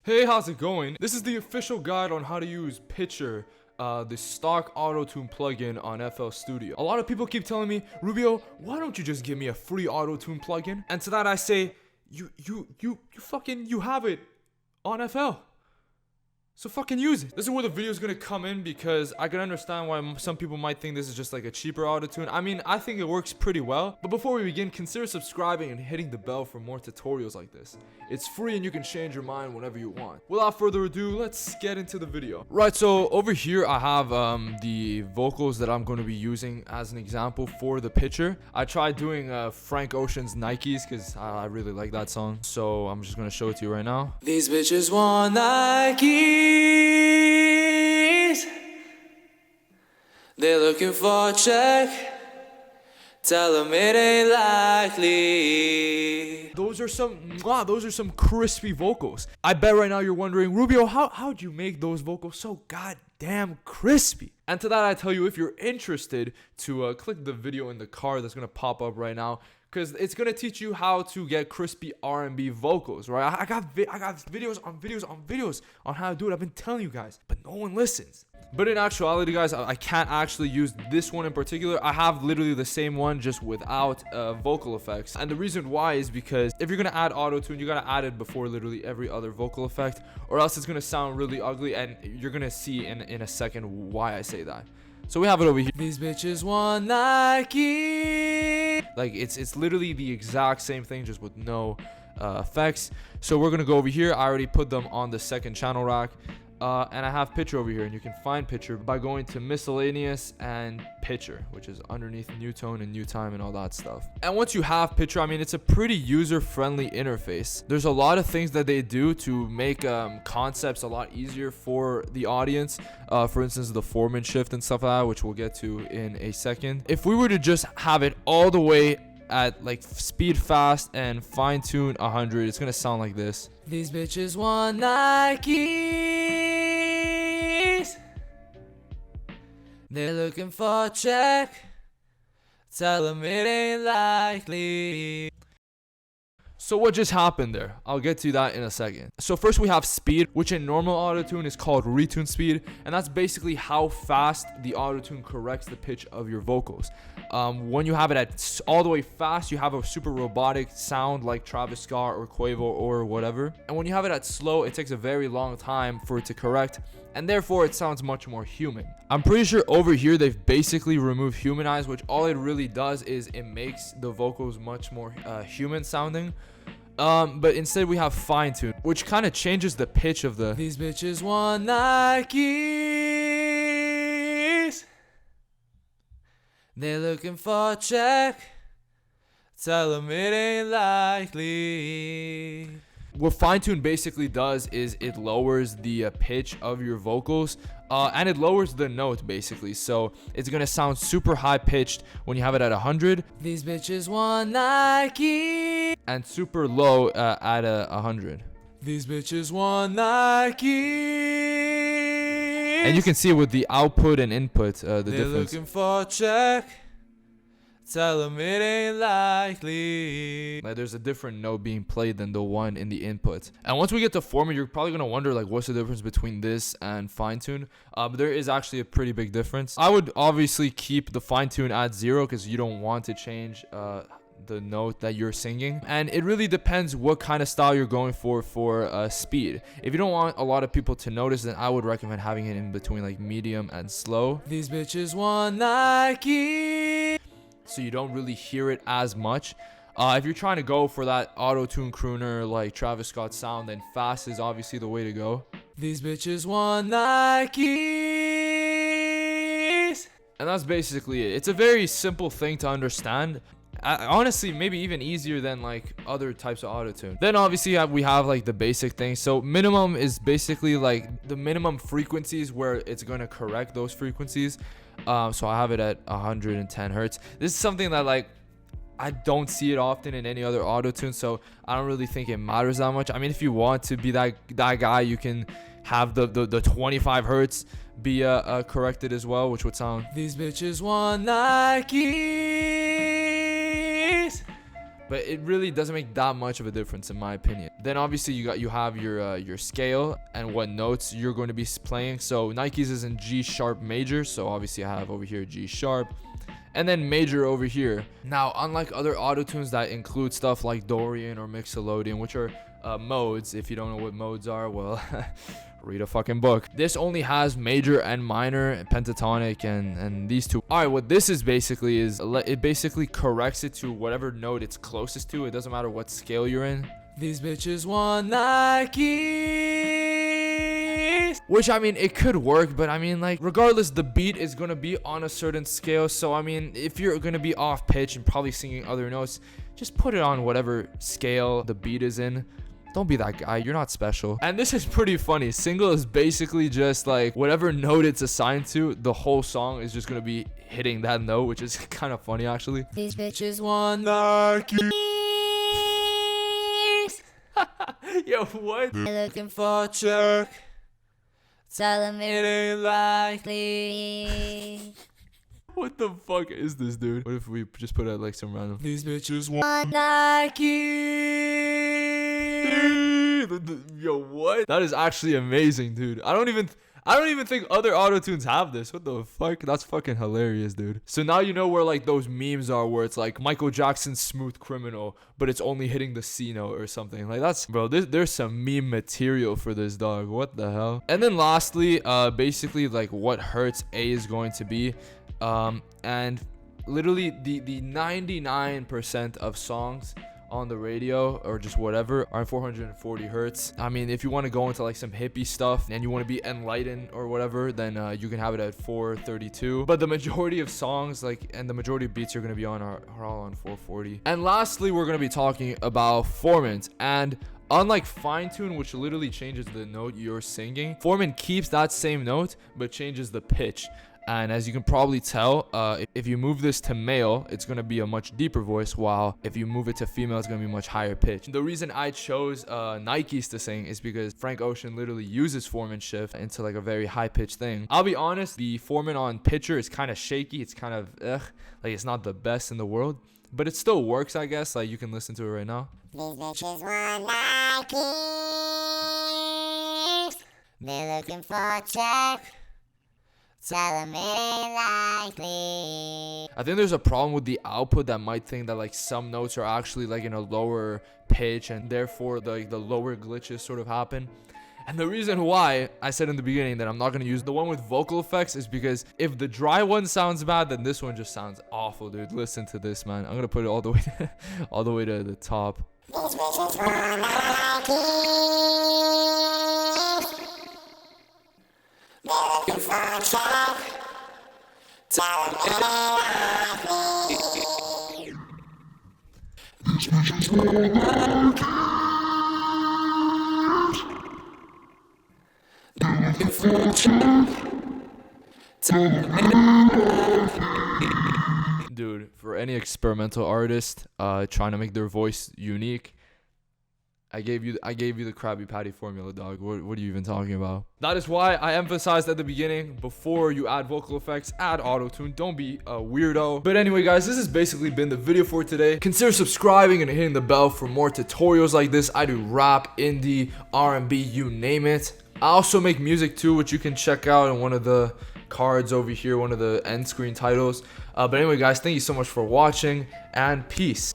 Hey, how's it going? This is the official guide on how to use Pitcher, the stock Autotune plugin on FL Studio. A lot of people keep telling me, Rubio, why don't you just give me a free Autotune plugin? And to that I say, you have it on FL. So fucking use it. This is where the video is gonna come in because I can understand why some people might think this is just like a cheaper Autotune. I mean, I think it works pretty well. But before we begin, consider subscribing and hitting the bell for more tutorials like this. It's free and you can change your mind whenever you want. Without further ado, let's get into the video. Right, so over here I have the vocals that I'm going to be using as an example for the Pitcher. I tried doing Frank Ocean's Nikes because I really like that song. So I'm just going to show it to you right now. These bitches want Nikes. They're looking for a check. Tell them it ain't likely. Those are some crispy vocals. I bet right now you're wondering, Rubio, how'd you make those vocals so goddamn crispy? And to that I tell you, if you're interested, to click the video in the card that's gonna pop up right now, because it's gonna teach you how to get crispy R&B vocals, right? I got videos on how to do it. I've been telling you guys, but no one listens. But in actuality, guys, I can't actually use this one in particular. I have literally the same one, just without vocal effects. And the reason why is because if you're gonna add Autotune, you gotta add it before literally every other vocal effect, or else it's gonna sound really ugly. And you're gonna see in a second why I say that. So we have it over here. These bitches want Nike. Like it's literally the exact same thing, just with no effects. So we're gonna go over here. I already put them on the second channel rack. And I have Pitcher over here, and you can find Pitcher by going to miscellaneous and Pitcher, which is underneath new tone and new time and all that stuff. And once you have Pitcher, I mean, it's a pretty user-friendly interface. There's a lot of things that they do to make concepts a lot easier for the audience. For instance, the Formant shift and stuff like that, which we'll get to in a second. If we were to just have it all the way at like speed fast and fine tune 100, it's gonna sound like this. These bitches want Nikes. They're looking for a check. Tell them it ain't likely. So what just happened there? I'll get to that in a second. So first we have speed, which in normal Autotune is called retune speed, and that's basically how fast the Autotune corrects the pitch of your vocals. When you have it at all the way fast, you have a super robotic sound like Travis Scott or Quavo or whatever. And when you have it at slow, it takes a very long time for it to correct, and therefore it sounds much more human. I'm pretty sure over here they've basically removed humanize, which all it really does is it makes the vocals much more human sounding. But instead we have fine tune, which kind of changes the pitch of the. These bitches want Nikes. They're looking for a check. Tell them it ain't likely. What fine tune basically does is it lowers the pitch of your vocals, and it lowers the note basically. So it's gonna sound super high pitched when you have it at 100. These bitches want Nike. And super low at 100. These bitches want Nike. And you can see with the output and input the They're difference. looking for a check. Tell them it ain't likely. Like there's a different note being played than the one in the input. And once we get to Formant, you're probably gonna wonder like what's the difference between this and fine tune. But there is actually a pretty big difference. I would obviously keep the fine tune at 0 because you don't want to change the note that you're singing. And it really depends what kind of style you're going for speed. If you don't want a lot of people to notice, then I would recommend having it in between like medium and slow. These bitches want Nike. So you don't really hear it as much. If you're trying to go for that Autotune crooner like Travis Scott sound, then fast is obviously the way to go. These bitches want Nikes. And that's basically it. It's a very simple thing to understand. Honestly, maybe even easier than like other types of Autotune. Then obviously we have like the basic things. So minimum is basically like the minimum frequencies where it's going to correct those frequencies. So I have it at 110 hertz. This is something that like I don't see it often in any other Autotune, so I don't really think it matters that much. I mean, if you want to be that guy, you can have the 25 hertz be corrected as well, which would sound. These bitches want Nikes. but it really doesn't make that much of a difference in my opinion. Then obviously you have your scale and what notes you're going to be playing. So Nike's is in G sharp major, so obviously I have over here G sharp, and then major over here. Now, unlike other autotunes that include stuff like Dorian or Mixolydian, which are modes, if you don't know what modes are, well, read a fucking book. This only has major and minor, pentatonic, and these two. All right, what this is basically is it basically corrects it to whatever note it's closest to. It doesn't matter what scale you're in. These bitches want Nike. Which, I mean, it could work, but I mean, like, regardless, the beat is gonna be on a certain scale. So I mean, if you're gonna be off pitch and probably singing other notes, just put it on whatever scale the beat is in. Don't be that guy, you're not special. And this is pretty funny. Single is basically just like whatever note it's assigned to, the whole song is just gonna be hitting that note, which is kind of funny actually. These bitches want Nike. Yo, what? They're looking for a jerk. Tell them it ain't likely. What the fuck is this, dude? What if we just put out like some random? These bitches want Nike. Yo, what? That is actually amazing, dude. I don't even think other autotunes have this. What the fuck? That's fucking hilarious, dude. So now you know where like those memes are where it's like Michael Jackson's Smooth Criminal, but it's only hitting the C note or something. Like that's, bro, there's some meme material for this, dog. What the hell? And then lastly, basically like what hertz A is going to be. And literally the 99% of songs on the radio or just whatever are 440 hertz. I mean, if you want to go into like some hippie stuff and you want to be enlightened or whatever, then you can have it at 432. But the majority of songs and the majority of beats you're going to be on are all on 440. And lastly, we're going to be talking about Formant. And unlike fine tune, which literally changes the note you're singing, Formant keeps that same note but changes the pitch. And as you can probably tell, if you move this to male, it's going to be a much deeper voice, while if you move it to female, it's going to be much higher pitch. The reason I chose Nike's to sing is because Frank Ocean literally uses Formant shift into like a very high pitched thing. I'll be honest, the Formant on pitcher is kind of shaky. It's kind of like it's not the best in the world, but it still works, I guess. Like you can listen to it right now. These bitches want Nikes. They're looking for a check. Tell them it ain't likely. I think there's a problem with the output that might think that like some notes are actually like in a lower pitch and therefore the lower glitches sort of happen. And the reason why I said in the beginning that I'm not going to use the one with vocal effects is because if the dry one sounds bad, then this one just sounds awful, dude. Listen to this, man. I'm going to put it all the way all the way to the top. These bitches want Nikes. They're looking for a check. Tell them it ain't likely. Dude, for any experimental artist trying to make their voice unique, I gave you the Krabby Patty formula, dog. What are you even talking about? That is why I emphasized at the beginning, before you add vocal effects, add autotune. Don't be a weirdo. But anyway, guys, this has basically been the video for today. Consider subscribing and hitting the bell for more tutorials like this. I do rap, indie, R&B, you name it. I also make music too, which you can check out in one of the cards over here, one of the end screen titles. But anyway, guys, thank you so much for watching, and peace.